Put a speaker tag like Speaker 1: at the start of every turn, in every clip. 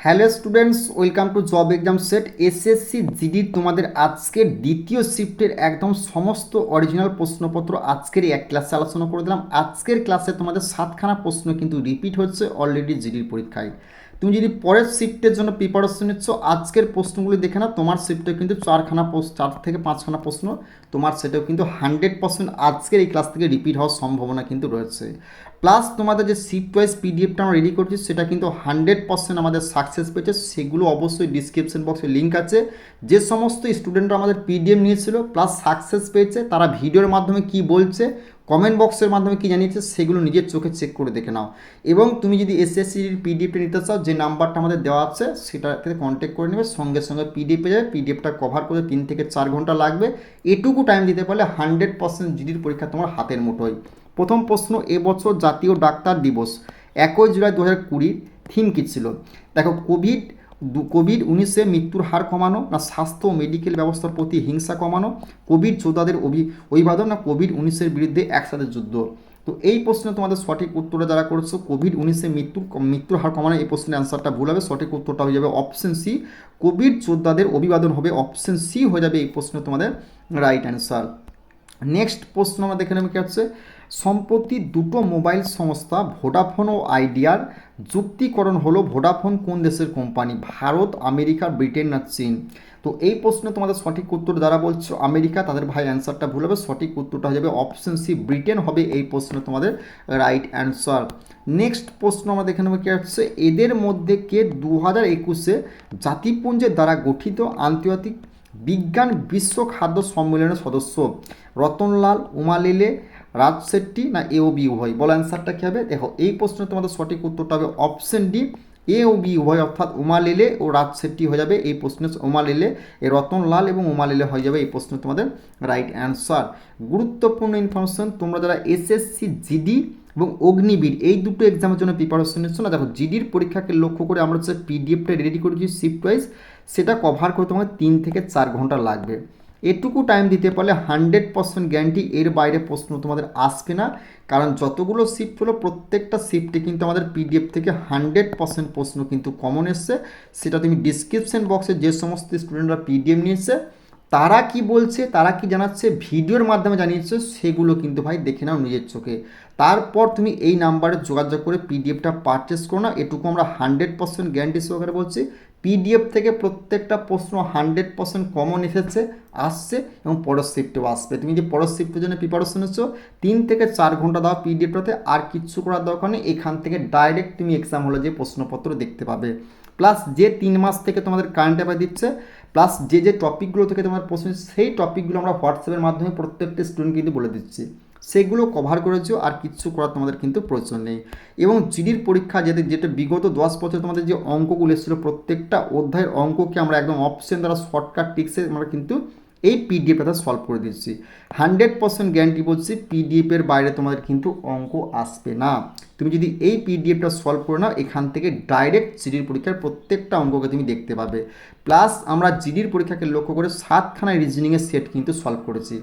Speaker 1: Hello students, welcome to job exam set SSC জিডির তোমাদের আজকের দ্বিতীয় শিফটের একদম সমস্ত অরিজিনাল প্রশ্নপত্র আজকের এক ক্লাসে আলোচনা করে দিলাম। আজকের ক্লাসে তোমাদের 7খানা প্রশ্ন কিন্তু রিপিট হচ্ছে অলরেডি জিডির পরীক্ষায়। তুমি যদি পরের শিফটের জন্য প্রিপারেশন নিচ্ছ, আজকের প্রশ্নগুলি দেখে না, তোমার শিফটে কিন্তু 4 থেকে 5খানা প্রশ্ন তোমার সেটাও কিন্তু 100% আজকের এই ক্লাস থেকে রিপিট হওয়ার সম্ভাবনা কিন্তু রয়েছে। প্লাস তোমাদের যে শিফট ওয়াইজ পিডিএফটা আমরা রেডি করছি সেটা কিন্তু 100% আমাদের সাকসেস পেয়েছে। সেগুলো অবশ্যই ডিসক্রিপশন বক্সে লিঙ্ক আছে। যে সমস্ত স্টুডেন্টরা আমাদের পিডিএফ নিয়েছিল প্লাস সাকসেস পেয়েছে, তারা ভিডিওর মাধ্যমে কি বলছে, কমেন্ট বক্সের মাধ্যমে কি জানিয়েছে, সেগুলো নিজের চোখে চেক করে দেখে নাও। এবং তুমি যদি এসএসসির পিডিএফটা নিতে চাও, যে নাম্বারটা আমাদের দেওয়া আছে সেটাতে কন্ট্যাক্ট করে নেবে, সঙ্গে সঙ্গে পিডিএফ পেয়ে যাবে। পিডিএফটা কভার করে 3 থেকে 4 ঘন্টা লাগবে। এটুকু টাইম দিতে পারলে 100% জিডির পরীক্ষা তোমার হাতের মুঠোয়। প্রথম প্রশ্ন, এবছর জাতীয় ডাক্তার দিবস 1 জুলাই 2020 থিম কী ছিল? দেখো, কোভিড-19 মৃত্যুর হার কমানো, না স্বাস্থ্য ও মেডিকেল ব্যবস্থার প্রতি হিংসা কমানো, কোভিড যোদ্ধাদের অভিবাদন, না কোভিড-19 বিরুদ্ধে একসাথে যুদ্ধ। তো এই প্রশ্নে তোমাদের সঠিক উত্তরটা যারা করেছো কোভিড-19 মৃত্যুর হার কমানো, এই প্রশ্নের অ্যান্সারটা ভুল হবে। সঠিক উত্তরটা হয়ে যাবে অপশন সি, কোভিড যোদ্ধাদের অভিবাদন হবে। অপশন সি হয়ে যাবে এই প্রশ্নে তোমাদের রাইট অ্যান্সার। নেক্সট প্রশ্ন আমরা দেখে নেব কি হচ্ছে, সম্প্রতি দুটো মোবাইল সংস্থা ভোডাফোন ও আইডিয়ার যুক্তিকরণ হলো। ভোডাফোন কোন দেশের কোম্পানি? ভারত, আমেরিকা, ব্রিটেন, না চীন? তো এই প্রশ্নে তোমাদের সঠিক উত্তর যারা বলছো আমেরিকা, তাদের ভাই অ্যান্সারটা ভুল হবে। সঠিক উত্তরটা হয়ে যাবে অপশন সি, ব্রিটেন হবে এই প্রশ্নে তোমাদের রাইট অ্যান্সার। নেক্সট প্রশ্ন আমরা দেখে নেব কি হচ্ছে, এদের মধ্যে কে 2021 জাতিপুঞ্জের দ্বারা গঠিত আন্তর্জাতিক বিজ্ঞান বিশ্ব খাদ্য সম্মেলনের সদস্য? রতনলাল, উমালিলে, রাজ শেট্টি, না এ ও বি উভয়? বলো অ্যান্সারটা কী হবে? দেখো, এই প্রশ্নে তোমাদের সঠিক উত্তরটা হবে অপশন ডি, এ ও বি উভয়, অর্থাৎ উমালিলে ও রাজ শেট্টি হয়ে যাবে এই প্রশ্নে। উমালিলে, এ রতনলাল এবং উমালিলে হয়ে যাবে এই প্রশ্নে তোমাদের রাইট অ্যান্সার। গুরুত্বপূর্ণ ইনফরমেশন, তোমরা যারা এসএসসি জিডি এবং অগ্নিবীর এই দুটো এক্সামের জন্য প্রিপারেশন নিচ্ছ না, দেখো জিডির পরীক্ষাকে লক্ষ্য করে আমরা হচ্ছে পিডিএফটা রেডি করেছি শিফট ওয়াইজ, সেটা কভার করতে তোমার 3 থেকে 4 ঘন্টা লাগবে। এটুকু টাইম দিতে পারলে 100% গ্যারান্টি এর বাইরে প্রশ্ন তোমাদের আসবে না। কারণ যতগুলো শিফট হলো প্রত্যেকটা শিফটে কিন্তু আমাদের পিডিএফ থেকে 100% প্রশ্ন কিন্তু কমন এসছে। সেটা তুমি ডিসক্রিপশন বক্সে যে সমস্ত স্টুডেন্টরা পিডিএফ নিয়েছে তারা কি বলছে, তারা কি জানাচ্ছে ভিডিওর মাধ্যমে জানিয়েছে, সেগুলো কিন্তু ভাই দেখে নাও নিজের চোখে। তারপর তুমি এই নাম্বারে যোগাযোগ করে পিডিএফটা পারচেস করো না। এটুকু আমরা 100% গ্যারান্টি সহকারে বলছি। পিডিএফ থেকে প্রত্যেকটা প্রশ্ন 100% কমন আসছে এবং পরের শিফটেও আসবে। তুমি যে পরের শিফটের জন্য প্রিপারেশন নিচ্ছ 3 থেকে 4 ঘন্টা দাও পিডিএফটাতে, আর কিচ্ছু করার দরকার নেই। এখান থেকে ডাইরেক্ট তুমি এক্সাম হলে যে প্রশ্নপত্র দেখতে পাবে। প্লাস যে 3 মাস থেকে তোমাদের কারেন্ট অ্যাফেয়ার দিচ্ছে, প্লাস যে টপিকগুলো থেকে তোমার প্রশ্ন, সেই টপিকগুলো আমরা হোয়াটসঅ্যাপের মাধ্যমে প্রত্যেকটা স্টুডেন্ট কিন্তু বলে দিচ্ছি। সেগুলো কভার করেছো, আর কিচ্ছু করার তোমাদের কিন্তু প্রয়োজন নেই। এবং জিডির পরীক্ষা যেটা বিগত 10 বছর তোমাদের যে অঙ্কগুলো এসেছিলো, প্রত্যেকটা অধ্যায়ের অঙ্ককে আমরা একদম অপশন দ্বারা শর্টকাট টিক্সে আমরা কিন্তু এই পিডিএফটা সলভ করে দিচ্ছি। 100% গ্যারান্টি বলছি, পিডিএফের বাইরে তোমাদের কিন্তু অঙ্ক আসবে না। তুমি যদি এই পিডিএফটা সলভ করে নাও, এখান থেকে ডাইরেক্ট জিডির পরীক্ষার প্রত্যেকটা অঙ্ককে তুমি দেখতে পাবে। প্লাস আমরা জিডির পরীক্ষাকে লক্ষ্য করে 7খানা রিজনিংয়ের সেট কিন্তু সলভ করেছি।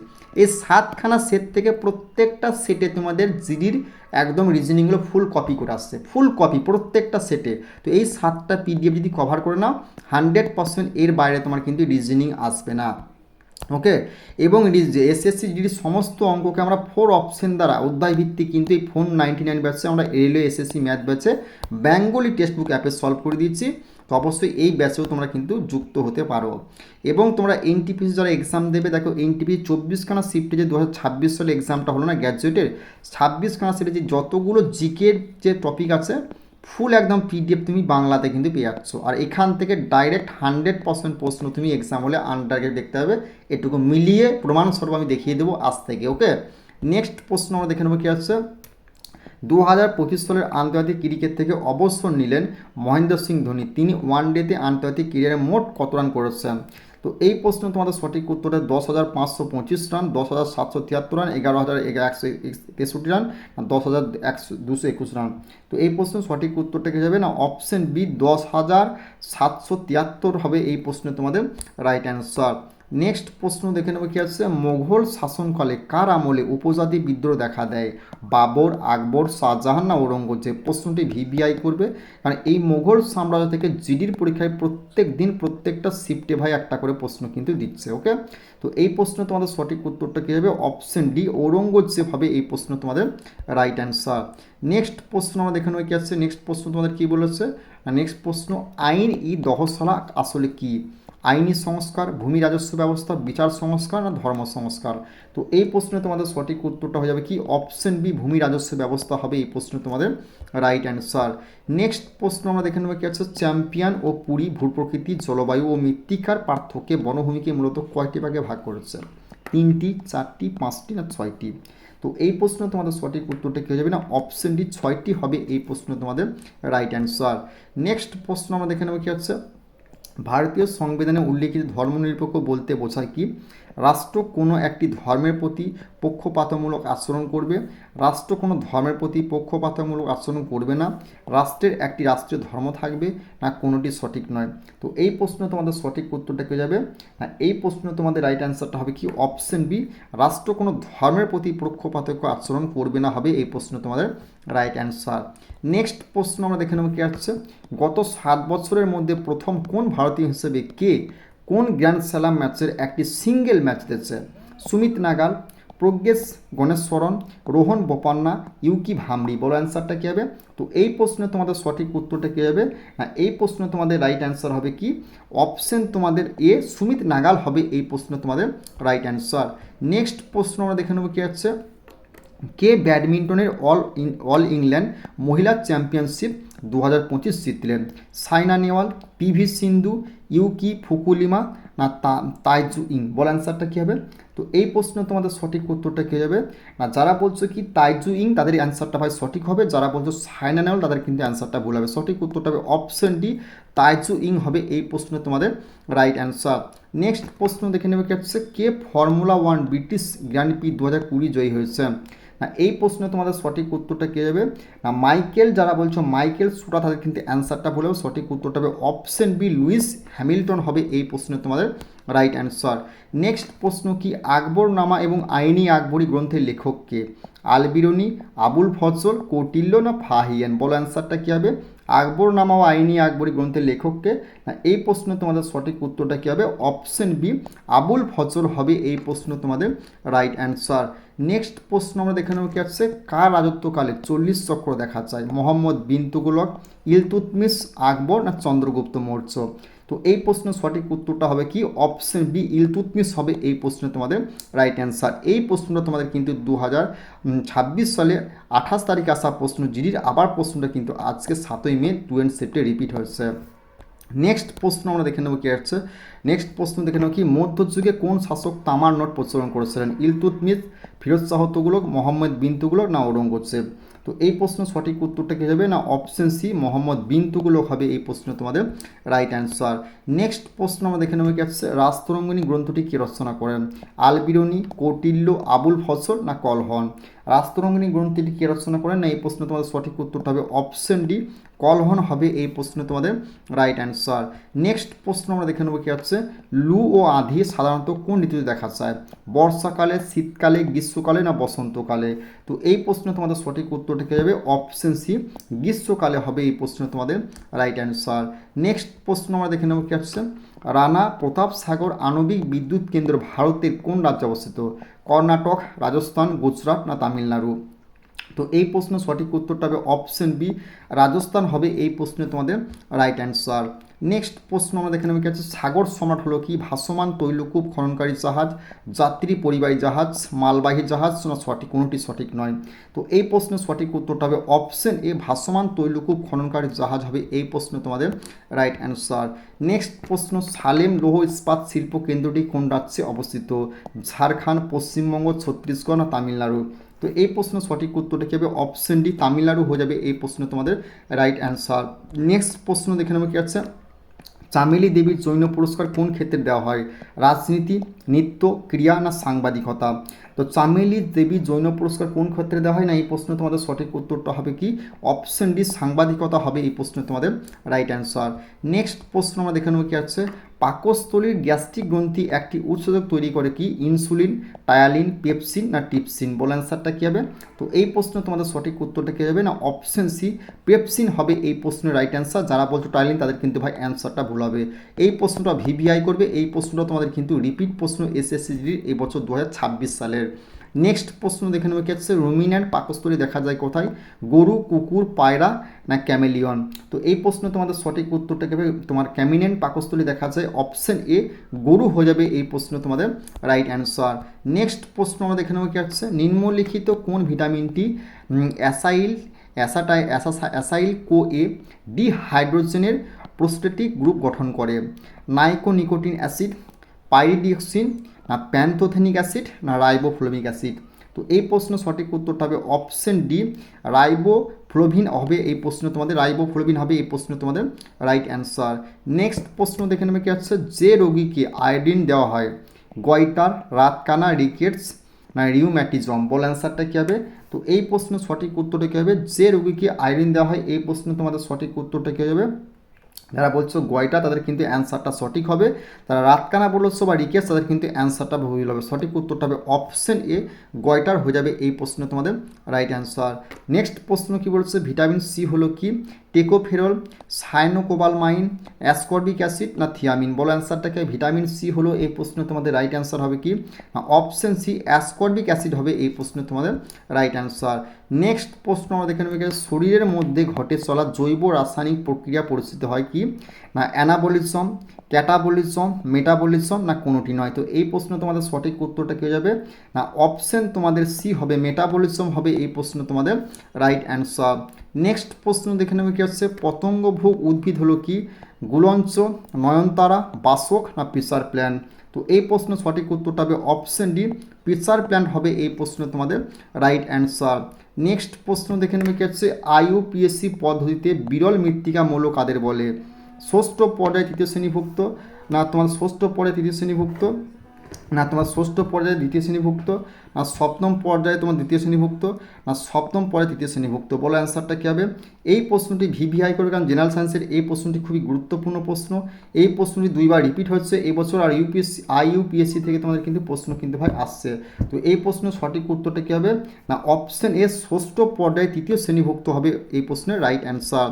Speaker 1: এই 7খানা সেট থেকে প্রত্যেকটা সেটে তোমাদের জিডির একদম রিজনিংগুলো ফুল কপি করে আসছে, ফুল কপি প্রত্যেকটা সেটে। তো এই 7টা পিডিএফ যদি কভার করে নাও, 100% এর বাইরে তোমার কিন্তু রিজনিং আসবে না। ওকে। এবং এসএসসি জিডির সমস্ত অঙ্ককে আমরা 4 অপশন দ্বারা অধ্যায় ভিত্তিক কিন্তু এই ফোন 99 ব্যাচে আমরা রেলওয়ে এসএসসি ম্যাথ ব্যাচে বেঙ্গলি টেক্সট বুক অ্যাপে সলভ করে দিয়েছি। তো অবশ্যই এই ব্যাচেও তোমরা কিন্তু যুক্ত হতে পারো। এবং তোমরা এনটিপিসি যারা এক্সাম দেবে, দেখো এনটিপিসি 24খানা শিফটে যে 2026 সালে এক্সামটা হলো না গ্র্যাজুয়েটের, 26খানা শিফটে যে যতগুলো জিকের যে টপিক আছে ফুল একদম পিডিএফ তুমি বাংলাতে কিন্তু পেয়ে যাচ্ছ। আর এখান থেকে ডাইরেক্ট 100% প্রশ্ন তুমি এক্সাম হলে আনটার্গেট দেখতে হবে। এটুকু মিলিয়ে প্রমাণস্বরূপ আমি দেখিয়ে দেবো আজ থেকে। ওকে। নেক্সট প্রশ্ন আমরা দেখে নেবো কি আছে, 2025 সালের আন্তর্জাতিক ক্রিকেট থেকে অবসর নিলেন মহেন্দ্র সিং ধোনি। তিনি ওয়ানডেতে আন্তর্জাতিক ক্রিকেটে মোট কত রান করেছেন? তো এই প্রশ্ন তোমাদের সঠিক উত্তরটা 10,525 রান, 10,773 রান, 11,163 রান, 10,221 রান। তো এই প্রশ্নের সঠিক উত্তরটা কী যাবে না, অপশন বি 10,773 হবে এই প্রশ্নে তোমাদের রাইট অ্যান্সার। নেক্সট প্রশ্ন দেখে নেবো কি আছে, মোঘল শাসনকালে কার আমলে উপজাতি বিদ্রোহ দেখা দেয়? বাবর, আকবর, শাহজাহান না ঔরঙ্গজেব? প্রশ্নটি ভিভিআই করবে, কারণ এই মোঘল সাম্রাজ্য থেকে জিডির পরীক্ষায় প্রত্যেক দিন প্রত্যেকটা শিফটে ভাই একটা করে প্রশ্ন কিন্তু দিচ্ছে। ওকে, তো এই প্রশ্ন তোমাদের সঠিক উত্তরটা কী হবে? অপশন ডি ঔরঙ্গজেব হবে এই প্রশ্ন তোমাদের রাইট অ্যান্সার। নেক্সট প্রশ্ন আমরা দেখে নেবো কি আছে, নেক্সট প্রশ্ন তোমাদের কী বলেছে, নেক্সট প্রশ্ন, আইন ই দহশালা আসলে কি? আইনি সংস্কার, ভূমি রাজস্ব ব্যবস্থা, বিচার সংস্কার না ধর্ম সংস্কার? তো এই প্রশ্নে তোমাদের সঠিক উত্তরটা হয়ে যাবে কি অপশন বি ভূমি রাজস্ব ব্যবস্থা হবে এই প্রশ্ন তোমাদের রাইট অ্যান্সার। নেক্সট প্রশ্ন আমরা দেখে নেবো কি আছে, চ্যাম্পিয়ন ও পুরী ভূপ্রকৃতি জলবায়ু ও মৃত্তিকার পার্থক্যে বনভূমিকে মূলত কয়টি ভাগে ভাগ করেছে? 3টি, 4টি, 5টি না 6টি? তো এই প্রশ্ন তোমাদের সঠিক উত্তরটা কী হয়ে যাবে না অপশন ডি 6টি হবে এই প্রশ্ন তোমাদের রাইট অ্যান্সার। নেক্সট প্রশ্ন আমরা দেখে নেবো কি আছে, ভারতীয় সংবিধানে উল্লিখিত ধর্মনিরপেক্ষ বলতে বোঝায় কি? রাষ্ট্র কোনো একটি ধর্মের প্রতি পক্ষপাতমূলক আচরণ করবে, রাষ্ট্র কোনো ধর্মের প্রতি পক্ষপাতমূলক আচরণ করবে না, রাষ্ট্রের একটি রাষ্ট্রীয় ধর্ম থাকবে, না কোনোটি সঠিক নয়? তো এই প্রশ্ন তোমাদের সঠিক উত্তরটা কে যাবে না এই প্রশ্ন তোমাদের রাইট অ্যান্সারটা হবে কি অপশন বি রাষ্ট্র কোনো ধর্মের প্রতি পক্ষপাতক আচরণ করবে না হবে এই প্রশ্ন তোমাদের রাইট অ্যান্সার। নেক্সট প্রশ্ন আমরা দেখে নেব কি আসছে, গত 7 বছরের মধ্যে প্রথম কোন ভারতীয় হিসেবে কে কোন গ্র্যান্ড স্ল্যাম ম্যাচের একটি সিঙ্গেল ম্যাচ জিতেছে? সুমিত নাগাল, প্রজ্ঞেশ গণেশ্বরন, রোহন বোপান্না, ইউকি ভামরি? বড় অ্যান্সারটা কী হবে? তো এই প্রশ্নে তোমাদের সঠিক উত্তরটা কী হবে না এই প্রশ্নে তোমাদের রাইট অ্যান্সার হবে কি অপশন তোমাদের এ সুমিত নাগাল হবে এই প্রশ্ন তোমাদের রাইট অ্যান্সার। নেক্সট প্রশ্ন আমরা দেখে নেব কি আছে, কে ব্যাডমিন্টনের অল ইংল্যান্ড মহিলা চ্যাম্পিয়নশিপ 2025 জিতলেন? সাইনা নেওয়াল, পিভি সিন্ধু, ইউকি ফুকুলিমা না তাইজু ইং? বল অ্যান্সারটা কী হবে? তো এই প্রশ্ন তোমাদের সঠিক উত্তরটা কী যাবে না যারা বলছো কি তাইজু ইং তাদের অ্যান্সারটা ভাই সঠিক হবে, যারা বলছো সাইনা নেওয়াল তাদের কিন্তু অ্যান্সারটা ভুল হবে। সঠিক উত্তরটা হবে অপশন ডি তাইজু ইং হবে এই প্রশ্ন তোমাদের রাইট অ্যান্সার। নেক্সট প্রশ্ন দেখে নেবে কি হচ্ছে, কে ফর্মুলা 1 ব্রিটিশ গ্র্যান্ড প্রি 2020 জয়ী হয়েছে? না এই প্রশ্নে তোমাদের সঠিক উত্তরটা কে যাবে না মাইকেল, যারা বলছো মাইকেল সুটা তাদের কিন্তু অ্যান্সারটা ভুল হবে। সঠিক উত্তরটা হবে অপশন বি লুইস হ্যামিল্টন হবে এই প্রশ্নে তোমাদের রাইট অ্যান্সার। নেক্সট প্রশ্ন কি আকবরনামা এবং আইনি আকবরী গ্রন্থের লেখককে? আলবিরুনি, আবুল ফজল, কৌটিল্য না ফাহিয়ান? বলো অ্যান্সারটা কী হবে? আকবরনামা ও আইনি আকবরী গ্রন্থের লেখককে না এই প্রশ্নে তোমাদের সঠিক উত্তরটা কী হবে? অপশন বি আবুল ফজল হবে এই প্রশ্ন তোমাদের রাইট অ্যান্সার। নেক্সট প্রশ্ন আমরা দেখে নেব কি আছে, কার রাজত্বকালে 40 চক্র দেখা যায়? মোহাম্মদ বিন তুগলক, ইলতুৎমিশ, আকবর না চন্দ্রগুপ্ত মৌর্য? তো এই প্রশ্নের সঠিক উত্তরটা হবে কি অপশন বি ইলতুৎমিশ হবে এই প্রশ্ন তোমাদের রাইট অ্যান্সার। এই প্রশ্নটা তোমাদের কিন্তু 2026 সালে 28 তারিখ আসা প্রশ্ন জিডির, আবার প্রশ্নটা কিন্তু আজকে 7ই মে 2 শিফটে রিপিট হয়েছে। নেক্সট প্রশ্ন আমরা দেখে নেব কি আছে, নেক্সট প্রশ্ন দেখে নেব কি মধ্যযুগে কোন শাসক তামার নোট প্রচলন করেছিলেন? ইলতুৎমিশ, ফিরোজ শাহ তুগলক, মোহাম্মদ বিন তুগলক না ঔরঙ্গজেব? তো এই প্রশ্ন সঠিক উত্তরটা কী হবে না অপশন সি মোহাম্মদ বিন তুগলক হবে এই প্রশ্ন তোমাদের রাইট অ্যান্সার। নেক্সট প্রশ্ন আমরা দেখে নেব কি আছে, রাজতরঙ্গিনী গ্রন্থটি কে রচনা করেন? আলবিরুনি, কৌটিল্য, আবুল ফজল না কলহন? রাজতরঙ্গিনী গ্রন্থটি কে রচনা করেন না এই প্রশ্ন তোমাদের সঠিক উত্তরটা হবে অপশন ডি কলহন হবে এই প্রশ্ন তোমাদের রাইট অ্যান্সার। নেক্সট প্রশ্ন আমরা দেখে নেব কি হচ্ছে, লু ও আঁধি সাধারণত কোন ঋতুতে দেখা যায়? বর্ষাকালে, শীতকালে, গ্রীষ্মকালে না বসন্তকালে? তো এই প্রশ্ন তোমাদের সঠিক উত্তরটা কী যাবে? অপশন সি গ্রীষ্মকালে হবে এই প্রশ্ন তোমাদের রাইট অ্যান্সার। নেক্সট প্রশ্ন আমরা দেখে নেব কি হচ্ছে, রানা প্রতাপ সাগর আণবিক বিদ্যুৎ কেন্দ্র ভারতের কোন রাজ্যে অবস্থিত? কর্ণাটক, রাজস্থান, গুজরাট না তামিলনাড়ু? তো এই প্রশ্ন সঠিক উত্তরটা হবে অপশন বি রাজস্থান হবে এই প্রশ্নে তোমাদের রাইট অ্যান্সার। নেক্সট প্রশ্ন আমরা দেখে নেব কি আছে, সাগর সম্রাট হলো কি? ভাসমান তৈলকূপ খননকারী জাহাজ, যাত্রী পরিবাহী জাহাজ, মালবাহী জাহাজ না সঠিক কোনোটি সঠিক নয়? তো এই প্রশ্নের সঠিক উত্তরটা হবে অপশন এ ভাসমান তৈলকূপ খননকারী জাহাজ হবে এই প্রশ্ন তোমাদের রাইট অ্যান্সার। নেক্সট প্রশ্ন, সালেম লৌহ ইস্পাত শিল্প কেন্দ্রটি কোন রাজ্যে অবস্থিত? ঝাড়খণ্ড, পশ্চিমবঙ্গ, ছত্তিশগড় না তামিলনাড়ু? তো এই প্রশ্ন সঠিক উত্তরটা কী হবে? অপশন ডি তামিলনাড়ু হয়ে যাবে এই প্রশ্ন তোমাদের রাইট অ্যান্সার। নেক্সট প্রশ্ন দেখে নেব কি আছে, চামেলি দেবীর জৈন পুরস্কার কোন ক্ষেত্রে দেওয়া হয়? রাজনীতি, নৃত্য, ক্রিয়া না সাংবাদিকতা? তো চামেলি দেবী জৈন পুরস্কার কোন ক্ষেত্রে দেওয়া হয় না এই প্রশ্ন তোমাদের সঠিক উত্তরটা হবে কি অপশন ডি সাংবাদিকতা হবে এই প্রশ্ন তোমাদের রাইট অ্যান্সার। নেক্সট প্রশ্ন আমরা দেখে নেব কি আছে, পাকস্থলীর গ্যাস্ট্রিক গ্রন্থি একটি উৎসেচক তৈরি করে কি? ইনসুলিন, টায়ালিন, পেপসিন না টিপসিন? বলে অ্যান্সারটা কী হবে? তো এই প্রশ্ন তোমাদের সঠিক উত্তরটা কী হবে না অপশন সি পেপসিন হবে এই প্রশ্নের রাইট অ্যান্সার। যারা বলছো টায়ালিন তাদের কিন্তু ভাই অ্যান্সারটা ভুল হবে। এই প্রশ্নটা ভিভিআই করবে, এই প্রশ্নটা তোমাদের কিন্তু রিপিট প্রশ্ন এসএসসিজির এই বছর 2026 সালের। নেক্সট প্রশ্ন দেখে নেবে কি হচ্ছে, রুমিন্যান্ট পাকস্থলী দেখা যায় কোথায়? গরু, কুকুর, পায়রা না ক্যামেলিয়ন? তো এই প্রশ্ন তোমাদের সঠিক উত্তরটা কি হবে? তোমার ক্যামিনেন্ট পাকস্থলী দেখা যায় অপশন এ গরু হয়ে যাবে এই প্রশ্ন তোমাদের রাইট অ্যান্সার। নেক্সট প্রশ্ন আমরা দেখে নেব কি হচ্ছে, নিম্নলিখিত কোন ভিটামিনটি অ্যাসাইল কো এ ডিহাইড্রোজেনের প্রোস্টেটিক গ্রুপ গঠন করে? নাইকোনিকোটিন অ্যাসিড, পাইরিডিওক্সিন না প্যান্থোথেনিক অ্যাসিড না রাইবোফ্লোভিক অ্যাসিড? তো এই প্রশ্ন সঠিক উত্তরটা হবে অপশন ডি রাইবোফ্লোভিন হবে এই প্রশ্ন তোমাদের, রাইবোফ্লোভিন হবে এই প্রশ্ন তোমাদের রাইট অ্যান্সার। নেক্সট প্রশ্ন দেখে নেবে কি হচ্ছে, যে রোগীকে আয়োডিন দেওয়া হয় গয়টার, রাতকানা, রিকেটস না রিউম্যাটিজম? বল অ্যান্সারটা কী হবে? তো এই প্রশ্ন সঠিক উত্তরটা কী হবে? যে রোগীকে আয়োডিন দেওয়া হয় এই প্রশ্ন তোমাদের সঠিক উত্তরটা কী হবে? যারা বলছো গয়টা তাদের কিন্তু অ্যান্সারটা সঠিক হবে, যারা রাতকানা বলেছো বা রিকেটস তাদের কিন্তু অ্যান্সারটা ভুল হবে। সঠিক উত্তরটা হবে অপশন এ গয়টার হয়ে যাবে এই প্রশ্ন তোমাদের রাইট অ্যান্সার। নেক্সট প্রশ্ন কি বলছে, ভিটামিন সি হলো কি? টেকোফেরল, সাইনোকোবালমাইন, অ্যাসকর্বিক অ্যাসিড না থিয়ামিন? বলো অ্যান্সারটাকে। ভিটামিন সি হলো এই প্রশ্ন তোমাদের রাইট অ্যান্সার হবে কি? অপশন সি অ্যাসকর্বিক অ্যাসিড হবে এই প্রশ্ন তোমাদের রাইট অ্যান্সার। নেক্সট প্রশ্ন আমরা দেখে নেব, শরীরের মধ্যে ঘটে চলা জৈব রাসায়নিক প্রক্রিয়া পরিচিত হয় কি? না অ্যানাবলিজম, ক্যাটাবলিজম, মেটাবলিজম না কোনোটি নয়? তো এই প্রশ্ন তোমাদের সঠিক উত্তরটা কী হয়ে যাবে? না অপশন তোমাদের সি হবে মেটাবলিজম হবে এই প্রশ্ন তোমাদের রাইট অ্যান্সার। নেক্সট প্রশ্ন দেখে নেবে কি হচ্ছে, পতঙ্গভোগ উদ্ভিদ হলো কি? গুলঞ্চ, নয়নতারা, বাসক না পিসার প্ল্যান্ট? তো এই প্রশ্ন সঠিক উত্তরটা হবে অপশন ডি পিসার প্ল্যান্ট হবে এই প্রশ্ন তোমাদের রাইট অ্যান্সার। নেক্সট প্রশ্ন দেখে নেবে কি হচ্ছে, আইইউপিএসসি পদ্ধতিতে বিরল মৃত্তিকা মৌল কাদের বলে? ষষ্ঠ পর্যায়ে তৃতীয় শ্রেণীভুক্ত না তোমার ষষ্ঠ পর্যায়ে তৃতীয় শ্রেণীভুক্ত না তোমার ষষ্ঠ পর্যায়ে দ্বিতীয় শ্রেণীভুক্ত না সপ্তম পর্যায়ে তোমার দ্বিতীয় শ্রেণীভুক্ত না সপ্তম পর্যায়ে তৃতীয় শ্রেণীভুক্ত? বলো অ্যান্সারটা কী হবে? এই প্রশ্নটি ভিভিআই করে, কারণ জেনারেল সায়েন্সের এই প্রশ্নটি খুবই গুরুত্বপূর্ণ প্রশ্ন। এই প্রশ্নটি দুইবার রিপিট হচ্ছে এই বছর, আর আইইউপিএসসি থেকে তোমাদের কিন্তু প্রশ্ন কিন্তু ভাই আসছে। তো এই প্রশ্ন সঠিক উত্তরটা কী হবে? না অপশন এ ষষ্ঠ পর্যায়ে তৃতীয় শ্রেণীভুক্ত হবে এই প্রশ্নের রাইট অ্যান্সার।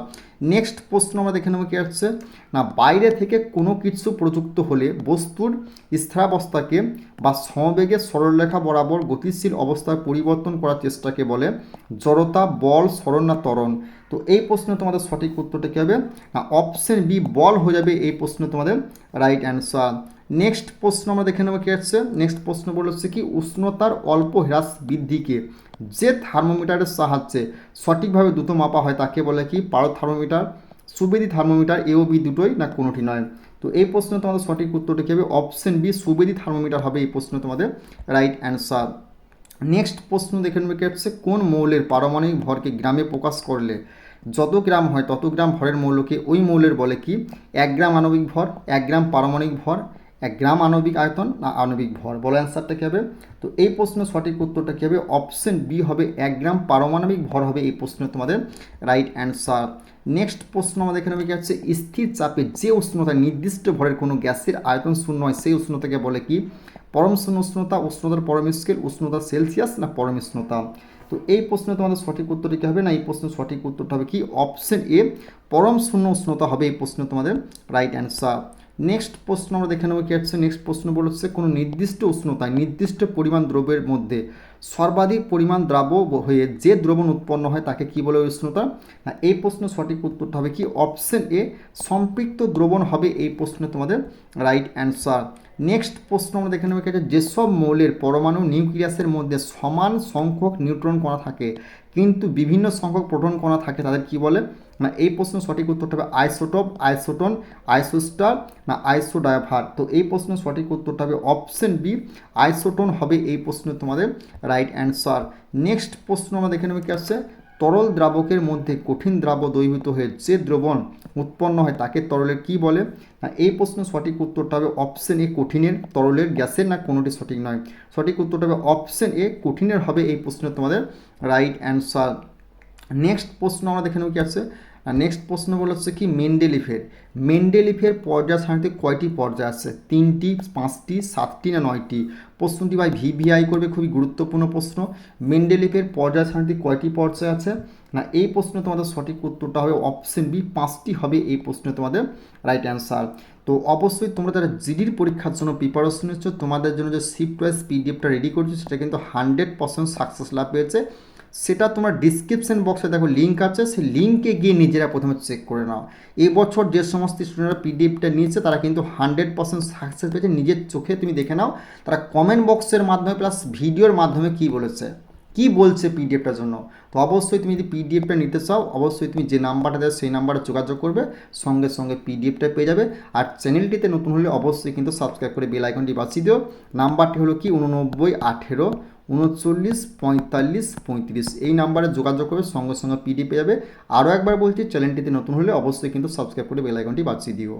Speaker 1: নেক্সট প্রশ্ন আমরা দেখে নেব কি হচ্ছে, না বাইরে থেকে কোনো কিছু প্রযুক্ত হলে বস্তুর স্থিরাবস্থাকে বা সমবেগে সরলরেখা বরাবর গতিশীল অবস্থায় পরিবর্তন করার চেষ্টাকে বলে জড়তা, বল, সরণ না ত্বরণ? তো এই প্রশ্ন তোমাদের সঠিক উত্তরটা কী হবে? না অপশন বি বল হয়ে যাবে এই প্রশ্ন তোমাদের রাইট অ্যান্সার। নেক্সট প্রশ্ন আমরা দেখে নেব কি হচ্ছে, নেক্সট প্রশ্ন বলেছে কি উষ্ণতার অল্প হ্রাস বৃদ্ধিকে যে থার্মোমিটারের সাহায্যে সঠিকভাবে দ্রুত মাপা হয় তাকে বলে কি? পারদ থার্মোমিটার, সুবেদী থার্মোমিটার, এ ও বি দুটোই না কোনোটি নয়? তো এই প্রশ্ন তোমাদের সঠিক উত্তরটা কী হবে? অপশন বি সুবেদী থার্মোমিটার হবে এই প্রশ্ন তোমাদের রাইট অ্যান্সার। নেক্সট প্রশ্ন দেখে নেবে কি হচ্ছে, কোন মৌলের পারমাণবিক ভরকে গ্রামে প্রকাশ করলে যত গ্রাম হয় তত গ্রাম ভরের মৌলকে ওই মৌলের বলে কি? 1 গ্রাম আণবিক ভর, 1 গ্রাম পারমাণবিক ভর, 1 গ্রাম আণবিক আয়তন না আণবিক ভর? বলো অ্যান্সারটা কী হবে? তো এই প্রশ্নের সঠিক উত্তরটা কী হবে? অপশন বি হবে 1 গ্রাম পারমাণবিক ভর হবে এই প্রশ্ন তোমাদের রাইট অ্যান্সার। নেক্সট প্রশ্ন আমরা দেখে নেবে কি হচ্ছে, স্থির চাপে যে উষ্ণতা নির্দিষ্ট ভরের কোনো গ্যাসের আয়তন শূন্য হয় সেই উষ্ণতাকে বলে কি? পরম শূন্য উষ্ণতা, উষ্ণতার পরম স্কেল, উষ্ণতা সেলসিয়াস না পরম উষ্ণতা? তো এই প্রশ্নে তোমাদের সঠিক উত্তরটি কী হবে? না এই প্রশ্নের সঠিক উত্তরটা হবে কি? অপশন এ পরম শূন্য উষ্ণতা হবে এই প্রশ্ন তোমাদের রাইট অ্যান্সার। নেক্সট প্রশ্ন আমরা দেখে নেব কি হচ্ছে, নেক্সট প্রশ্ন বলেছে কোনো নির্দিষ্ট উষ্ণতায় নির্দিষ্ট পরিমাণ দ্রব্যের মধ্যে সর্বাধিক পরিমাণ দ্রাব্য হয়ে যে দ্রবণ উৎপন্ন হয় তাকে কি বলে উষ্ণতা? এই প্রশ্নের সঠিক উত্তরটা হবে কি? অপশন এ সম্পৃক্ত দ্রবণ হবে এই প্রশ্ন তোমাদের রাইট অ্যান্সার। নেক্সট প্রশ্ন আমরা দেখে নেব কি হচ্ছে, যেসব মৌলের পরমাণু নিউক্লিয়াসের মধ্যে সমান সংখ্যক নিউট্রন কণা থাকে কিন্তু বিভিন্ন সংখ্যক প্রোটন কণা থাকে তাদের কি বলে? না এই প্রশ্নের সঠিক উত্তরটা হবে আইসোটোপ, আইসোটন, আইসোস্টার না আইসোডায়াভার? তো এই প্রশ্নের সঠিক উত্তরটা হবে অপশন বি আইসোটোন হবে এই প্রশ্ন তোমাদের রাইট অ্যান্সার। নেক্সট প্রশ্ন আমরা দেখে নেব কি আসছে, তরল দ্রাবকের মধ্যে কঠিন দ্রাব্য দ্রবীভূত হয়ে যে দ্রবণ উৎপন্ন হয় তাকে তরলের কি বলে? না এই প্রশ্নের সঠিক উত্তরটা হবে অপশন এ কঠিনের, তরলের, গ্যাসের না কোনোটি সঠিক নয়? সঠিক উত্তরটা হবে অপশন এ কঠিনের হবে এই প্রশ্ন তোমাদের রাইট অ্যান্সার। নেক্সট প্রশ্ন আমরা দেখে নেব কি আছে, আর নেক্সট প্রশ্ন বলা হচ্ছে কি মেন্ডেলিফের পর্যায় সারণীতে কয়টি পর্যায় আছে? 3টি, 5টি, 7টি না 9টি? প্রশ্নটি ভাই ভিভিআই করবে, খুবই গুরুত্বপূর্ণ প্রশ্ন। মেন্ডেলিফের পর্যায় সারণীতে কয়টি পর্যায় আছে? না, এই প্রশ্নে তোমাদের সঠিক উত্তরটা হবে অপশন বি, 5টি হবে এই প্রশ্নে তোমাদের রাইট অ্যান্সার। তো অবশ্যই তোমরা যারা জিডির পরীক্ষার জন্য প্রিপারেশন নিচ্ছ, তোমাদের জন্য যে শিফট ওয়াইজ পিডিএফটা রেডি করছি সেটা কিন্তু 100% সাকসেস লাভ পেয়েছে। সেটা তোমার ডিসক্রিপশন বক্সে দেখো লিঙ্ক আছে, সেই লিঙ্কে গিয়ে নিজেরা প্রথমে চেক করে নাও। এবছর যে সমস্ত স্টুডেন্টরা পিডিএফটা নিয়েছে তারা কিন্তু 100% সাকসেস পেয়েছে, নিজের চোখে তুমি দেখে নাও। তারা কমেন্ট বক্সের মাধ্যমে প্লাস ভিডিওর মাধ্যমে কী বলেছে, কি বলছে পিডিএফটার জন্য। তো অবশ্যই তুমি যদি পিডিএফটা নিতে চাও, অবশ্যই তুমি যে নাম্বারটা দেয় সেই নাম্বারে যোগাযোগ করবে, সঙ্গে সঙ্গে পিডিএফটা পেয়ে যাবে। আর চ্যানেলটিতে নতুন হলে অবশ্যই কিন্তু সাবস্ক্রাইব করে বেল আইকনটি বাজিয়ে দিও। নাম্বারটি হলো কি 89 18 39 45 35, এই নাম্বারে যোগাযোগ করবে, সঙ্গে সঙ্গে পিডিএফ পেয়ে যাবে। আরও একবার বলছি, চ্যানেলটিতে নতুন হলে অবশ্যই কিন্তু সাবস্ক্রাইব করে বেল আইকনটি বাজিয়ে দিও।